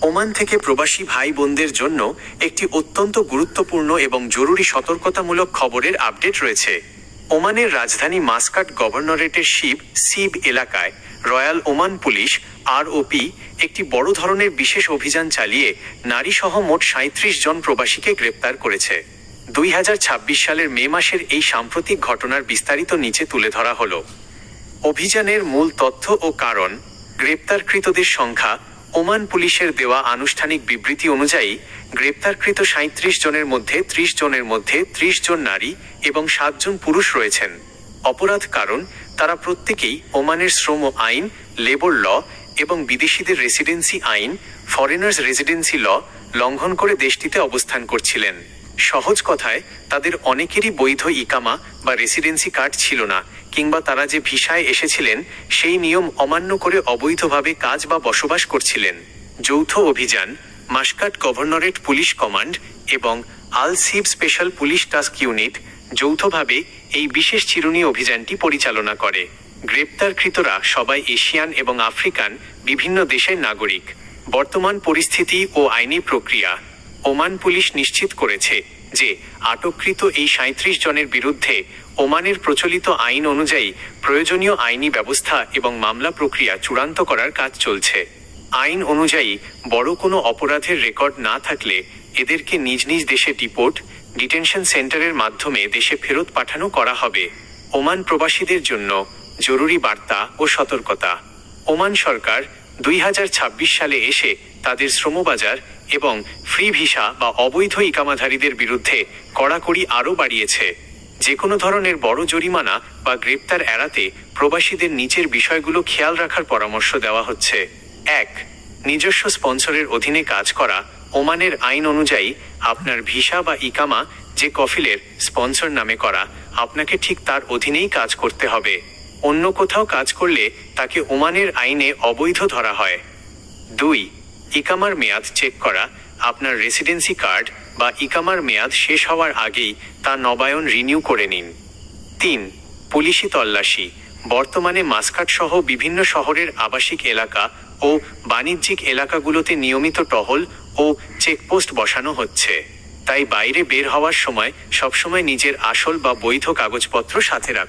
Oman থেকে প্রবাসী ভাই বোনদের জন্য একটি অত্যন্ত গুরুত্বপূর্ণ এবং জরুরি সতর্কতামূলক খবরের আপডেট রয়েছে। ওমানের রাজধানী মাসকাট গভর্নরেটের সিব এলাকায় রয়্যাল ওমান পুলিশ ROP একটি বড় ধরনের বিশেষ অভিযান চালিয়ে নারীসহ মোট 37 জন প্রবাসীকে গ্রেপ্তার করেছে। 2026 সালের মে মাসের এই সাম্প্রতিক ঘটনার বিস্তারিত নিচে তুলে ধরা হলো। অভিযানের মূল তথ্য ও কারণ। গ্রেপ্তারকৃতদের সংখ্যা। ওমান পুলিশের দেওয়া আনুষ্ঠানিক বিবৃতি অনুযায়ী গ্রেপ্তারকৃত 37 জনের মধ্যে 30 জনের মধ্যে 30 জন নারী এবং 7 জন পুরুষ রয়েছেন। অপরাধ কারণ: তারা প্রত্যেকেই ওমানের শ্রম আইন, লেবর ল এবং বিদেশিদের রেসিডেন্সি আইন, ফরেনার্স রেসিডেন্সি ল লঙ্ঘন করে দেশটিতে অবস্থান করছিলেন। সহজ কথায়, তাদের অনেকেরই বৈধ ইকামা বা রেসিডেন্সি কার্ড ছিল না, কিংবা তারা যে ভিসায় এসেছিলেন সেই নিয়ম অমান্য করে অবৈধভাবে কাজ বা বসবাস করছিলেন। যৌথ অভিযান। মাসকাট গভর্নরেট পুলিশ কমান্ড এবং Al Seeb special police task unit যৌথভাবে এই বিশেষ চিরুনি অভিযানটি পরিচালনা করে। গ্রেপ্তারকৃতরা সবাই এশিয়ান এবং আফ্রিকান বিভিন্ন দেশের নাগরিক। বর্তমান পরিস্থিতি ও আইনি প্রক্রিয়া। ওমান পুলিশ নিশ্চিত করেছে যে আটককৃত এই 37 জনের বিরুদ্ধে ওমানের প্রচলিত আইন অনুযায়ী প্রয়োজনীয় আইনি ব্যবস্থা এবং মামলা প্রক্রিয়া চূড়ান্ত করার কাজ চলছে। আইন অনুযায়ী বড় কোনো অপরাধের রেকর্ড না থাকলে এদেরকে নিজ নিজ দেশে ডিটেনশন সেন্টারের মাধ্যমে দেশে ফেরত পাঠানো করা হবে। ওমান প্রবাসীদের জন্য জরুরি বার্তা ও সতর্কতা। ওমান সরকার 2026 সালে এসে তাদের শ্রমবাজার এবং ফ্রি ভিসা বা অবৈধ ইকামাধারীদের বিরুদ্ধে কড়াকড়ি আরও বাড়িয়েছে। যে কোনো ধরনের বড় জরিমানা বা গ্রেপ্তার এড়াতে প্রবাসীদের নিচের বিষয়গুলো খেয়াল রাখার পরামর্শ দেওয়া হচ্ছে। 1. নিজস্ব স্পন্সরের অধীনে কাজ করা। ওমানের আইন অনুযায়ী আপনার ভিসা বা ইকামা যে কফিলের স্পন্সর নামে করা, আপনাকে ঠিক তার অধীনেই কাজ করতে হবে। অন্য কোথাও কাজ করলে তাকে ওমানের আইনে অবৈধ ধরা হয়। 2. ইকামার মেয়াদ চেক করা। আপনার রেসিডেন্সি কার্ড বা ইকামার মেয়াদ শেষ হওয়ার আগেই তা নবায়ন রিনিউ করে নিন। 3. পুলিশি তল্লাশি। বর্তমানে মাসকাট সহ বিভিন্ন শহরের আবাসিক এলাকা ও বাণিজ্যিক এলাকাগুলোতে নিয়মিত টহল ও চেকপোস্ট বসানো হচ্ছে। তাই বাইরে বের হওয়ার সময় সবসময় নিজের আসল বা বৈধ কাগজপত্র সাথে রাখুন।